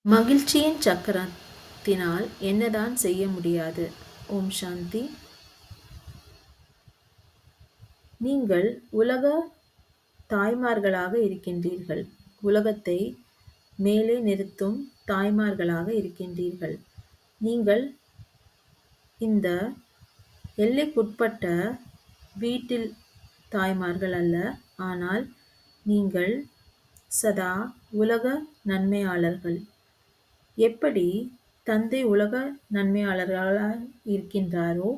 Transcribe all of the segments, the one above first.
மகிழ்ச்சியின் சக்கரத்தினால் என்னதான் செய்ய முடியாது? ஓம் சாந்தி. நீங்கள் உலக தாய்மார்களாக இருக்கின்றீர்கள். உலகத்தை மேலே நிறுத்தும் தாய்மார்களாக இருக்கின்றீர்கள். நீங்கள் இந்த எல்லைக்குட்பட்ட வீட்டில் தாய்மார்கள் அல்ல. ஆனால் நீங்கள் சதா உலக நன்மையாளர்கள். எப்படி தந்தை உலக நன்மையாளர்களாக இருக்கின்றாரோ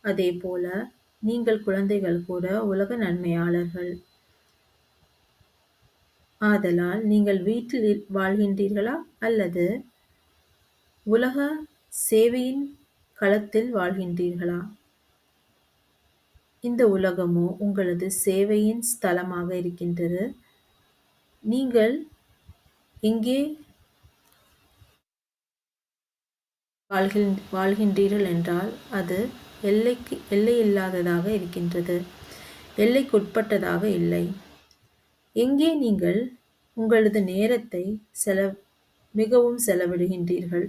அதே போல நீங்கள் குழந்தைகள் கூட உலக நன்மையாளர்கள். ஆதலால் நீங்கள் வீட்டில் வாழ்கின்றீர்களா அல்லது உலக சேவையின் களத்தில் வாழ்கின்றீர்களா? இந்த உலகமோ உங்களது சேவையின் ஸ்தலமாக இருக்கின்றது. நீங்கள் எங்கே வாழ்கின்றீர்கள் என்றால் அது எல்லையில்லாததாக இருக்கின்றது, எல்லைக்குட்பட்டதாக இல்லை. எங்கே நீங்கள் உங்களது நேரத்தை மிகவும் செலவிடுகின்றீர்கள்?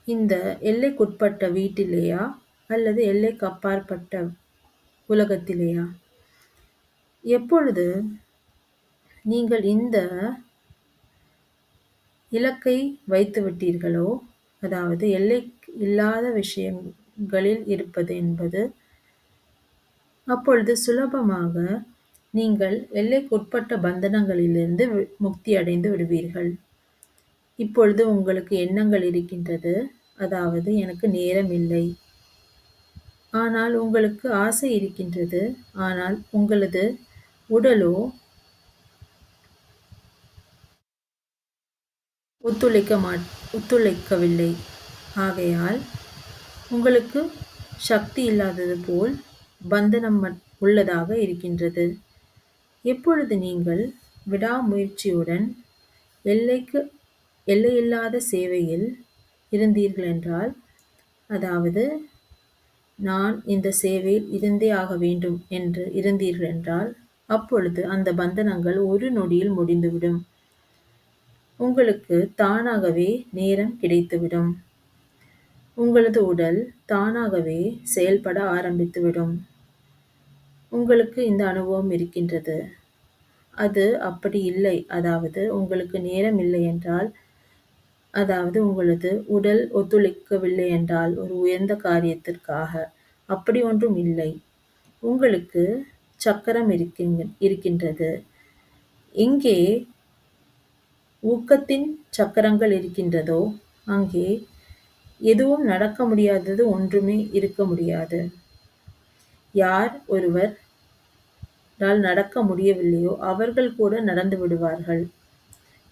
இந்த எல்லைக்குட்பட்ட வீட்டிலேயா அல்லது எல்லைக்கு அப்பாற்பட்ட உலகத்திலேயா? எப்பொழுது நீங்கள் இந்த இலக்கை வைத்துவிட்டீர்களோ, அதாவது எல்லை இல்லாத விஷயங்களில் இருப்பது என்பது, அப்பொழுது சுலபமாக நீங்கள் எல்லைக்குட்பட்ட பந்தனங்களிலிருந்து முக்தி அடைந்து விடுவீர்கள். இப்பொழுது உங்களுக்கு எண்ணங்கள் இருக்கின்றது, அதாவது எனக்கு நேரம் இல்லை. ஆனால் உங்களுக்கு ஆசை இருக்கின்றது, ஆனால் உங்களது உடலோ ஒத்துழைக்கவில்லை. ஆகையால் உங்களுக்கு சக்தி இல்லாதது போல் பந்தனம் உள்ளதாக இருக்கின்றது. எப்பொழுது நீங்கள் விடாமுயற்சியுடன் எல்லையில்லாத சேவையில் இருந்தீர்கள் என்றால், அதாவது நான் இந்த சேவையில் இருந்தே ஆக வேண்டும் என்று இருந்தீர்கள் என்றால், அப்பொழுது அந்த பந்தனங்கள் ஒரு நொடியில் முடிந்துவிடும். உங்களுக்கு தானாகவே நேரம் கிடைத்துவிடும். உங்களது உடல் தானாகவே செயல்பட ஆரம்பித்துவிடும். உங்களுக்கு இந்த அனுபவம் இருக்கின்றது. அது அப்படி இல்லை. அதாவது உங்களுக்கு நேரம் இல்லை என்றால், அதாவது உங்களது உடல் ஒத்துழைக்கவில்லை என்றால் ஒரு உயர்ந்த காரியத்திற்காக, அப்படி ஒன்றும் இல்லை. உங்களுக்கு சக்கரம் இருக்கின்றது. எங்கே ஊக்கத்தின் சக்கரங்கள் இருக்கின்றதோ அங்கே எதுவும் நடக்க முடியாதது ஒன்றுமே இருக்க முடியாது. யார் ஒருவரால் நடக்க முடியவில்லையோ அவர்கள் கூட நடந்து விடுவார்கள்.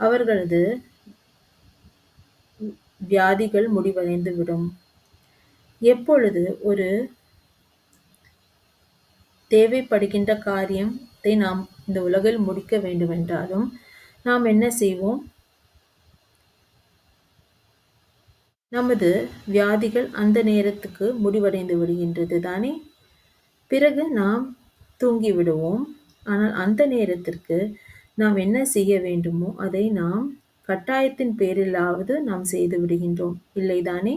அவர்களது வியாதிகள் முடிவடைந்து விடும். எப்பொழுது ஒரு தேவைப்படுகின்ற காரியத்தை நாம் இந்த உலகில் முடிக்க வேண்டுமென்றாலும் நாம் என்ன செய்வோம்? நமது வியாதிகள் அந்த நேரத்துக்கு முடிவடைந்து விடுகின்றது தானே. பிறகு நாம் தூங்கி விடுவோம். ஆனால் அந்த நேரத்திற்கு நாம் என்ன செய்ய வேண்டுமோ அதை நாம் கட்டாயத்தின் பேரிலாவது நாம் செய்து விடுகின்றோம், இல்லைதானே?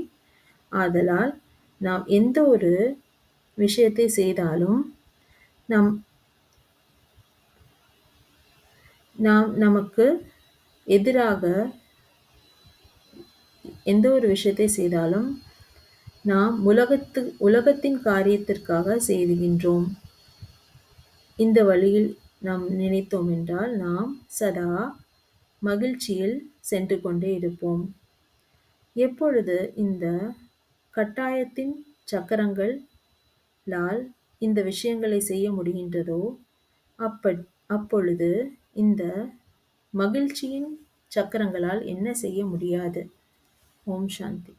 ஆதலால் நாம் எந்த ஒரு விஷயத்தை செய்தாலும் நமக்கு எதிராக எந்த ஒரு விஷயத்தை செய்தாலும் நாம் உலகத்தின் காரியத்திற்காக செய்கின்றோம். இந்த வழியில் நாம் நினைத்தோம் என்றால் நாம் சதா மகிழ்ச்சியில் சென்று கொண்டே இருப்போம். எப்பொழுது இந்த கட்டாயத்தின் சக்கரங்களால் இந்த விஷயங்களை செய்ய முடிகின்றதோ அப்பொழுது இந்த மகிழ்ச்சியின் சக்கரங்களால் என்ன செய்ய முடியாது. ஓம் சாந்தி.